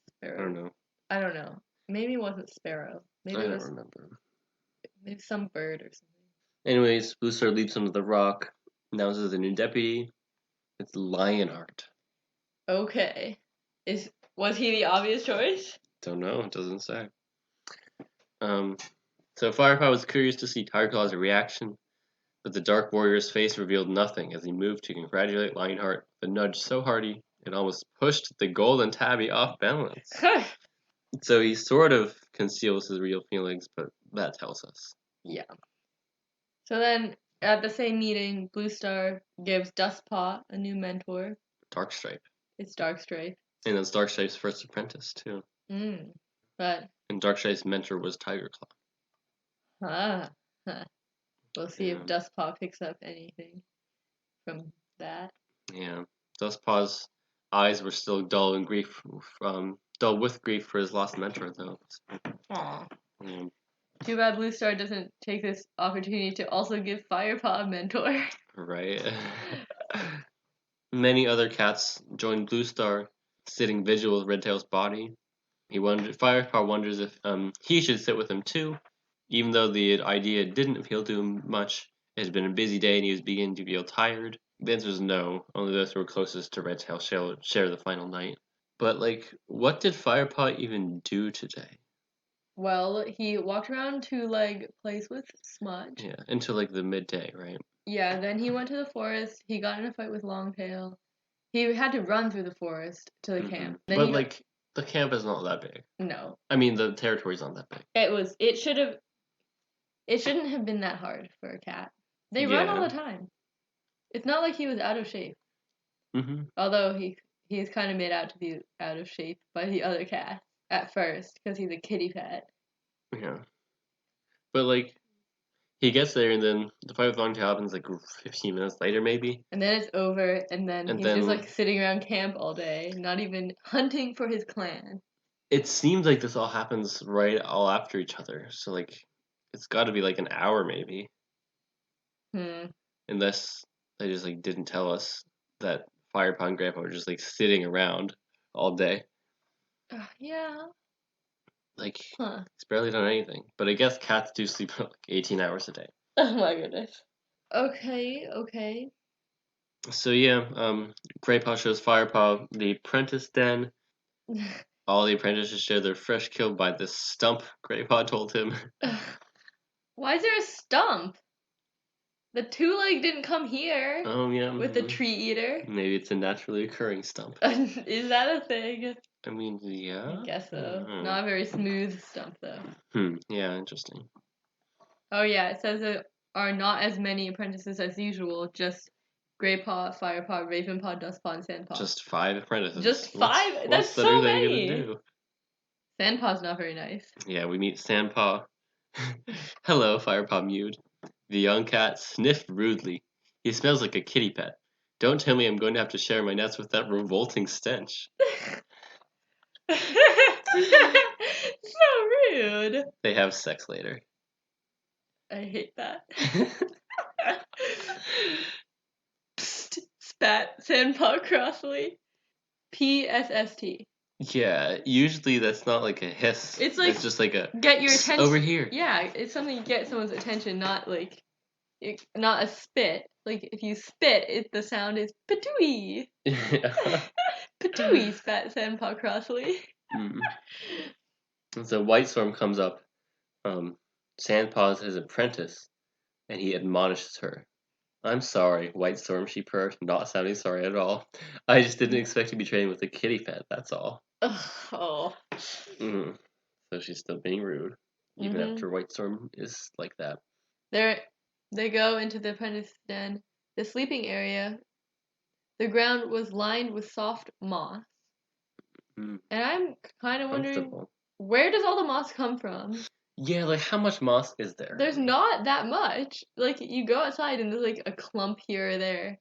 Sparrow. I don't know. I don't know. Maybe it wasn't Sparrow. Maybe I it don't was remember. maybe some bird or something. Anyways, Blue Star leaps onto the rock, announces the new deputy. It's Lionheart. Okay. Was he the obvious choice? Don't know, it doesn't say. So Firepaw was curious to see Tigerclaw's reaction, but the Dark Warrior's face revealed nothing as he moved to congratulate Lionheart with a nudge so hearty it almost pushed the golden tabby off balance. So he sort of conceals his real feelings, but that tells us. Yeah. So then, at the same meeting, Blue Star gives Dustpaw a new mentor. Darkstripe. It's Darkstripe. And that's Darkstripe's first apprentice, too. But And Darkstripe's mentor was Tigerclaw. We'll see if Dustpaw picks up anything from that. Yeah. Dustpaw's eyes were still dull with grief for his lost mentor, though. Aw. Yeah. Too bad Blue Star doesn't take this opportunity to also give Firepaw a mentor. Right. Many other cats joined Blue Star, sitting vigil with Redtail's body. Firepaw wonders if he should sit with him too, even though the idea didn't appeal to him much. It had been a busy day and he was beginning to feel tired. The answer is no. Only those who were closest to Redtail share the final night. But, like, what did Firepaw even do today? Well, he walked around to place with Smudge. Yeah, until like the midday, right? Yeah, then he went to the forest. He got in a fight with Longtail. He had to run through the forest to the camp. Then But the camp is not that big. No. I mean, the territory's not that big. It shouldn't have been that hard for a cat. They run all the time. It's not like he was out of shape. Although he's kind of made out to be out of shape by the other cat at first because he's a kitty pet. Yeah. But he gets there and then the fight with Longtail happens 15 minutes later maybe. And then it's over and then he's just sitting around camp all day, not even hunting for his clan. It seems like this all happens right all after each other. So it's got to be like an hour maybe, Hmm. unless they just like didn't tell us that Firepot and Grandpa were just like sitting around all day. Yeah. Like Huh. he's barely done anything. But I guess cats do sleep like 18 hours a day. Oh my goodness. Okay. So yeah, Grandpa shows Firepaw the apprentice den. All the apprentices share their fresh kill by this stump, Grandpa told him. Why is there a stump? The two-leg didn't come here Oh yeah. with the tree eater. Maybe it's a naturally occurring stump. Is that a thing? I mean, yeah. I guess so. Hmm. Not a very smooth stump though. Yeah, interesting. Oh yeah, it says there are not as many apprentices as usual, just Greypaw, Firepaw, Ravenpaw, Dustpaw, and Sandpaw. Just 5 apprentices. Just 5? That's what so are they many. gonna do? Sandpaw's not very nice. Yeah, we meet Sandpaw. Hello, Firepaw mewed. The young cat sniffed rudely. He smells like a kitty pet. Don't tell me I'm going to have to share my nest with that revolting stench. So rude. They have sex later. I hate that. Psst, spat Sandpaw crossly. PSST. Yeah, usually that's not like a hiss. It's like just like a get your attention over here. Yeah, it's something to get someone's attention, not like not a spit. Like if you spit, the sound is patooey. Yeah. Patooey, spat Sandpaw crossly. So White Storm comes up. Sandpaw's his apprentice, and he admonishes her. I'm sorry, White Storm, she purred, not sounding sorry at all. I just didn't expect to be training with a kitty pet, that's all. Oh. So she's still being rude, even after White Storm is like that. They go into the apprentice den. The sleeping area, the ground was lined with soft moss. And I'm kind of wondering, where does all the moss come from? Yeah, like how much moss is there? There's not that much. Like you go outside and there's like a clump here or there.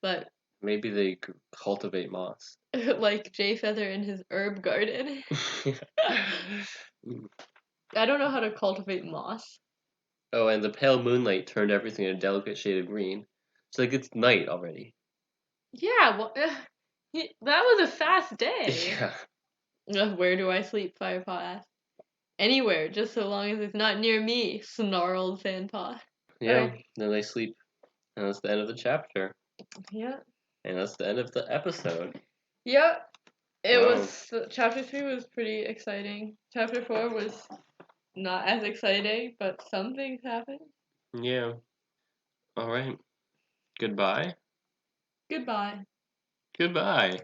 But maybe they cultivate moss. like Jay Feather in his herb garden. I don't know how to cultivate moss. Oh, and the pale moonlight turned everything a delicate shade of green. It's like it's night already. Yeah, well, that was a fast day. Yeah. Where do I sleep, Firepaw asked. Anywhere, just so long as it's not near me, snarled Sandpaw. Yeah, then they sleep. And that's the end of the chapter. Yeah. And that's the end of the episode. Yep. Chapter 3 was pretty exciting. Chapter 4 was not as exciting, but some things happened. Yeah. Alright. Goodbye. Goodbye. Goodbye.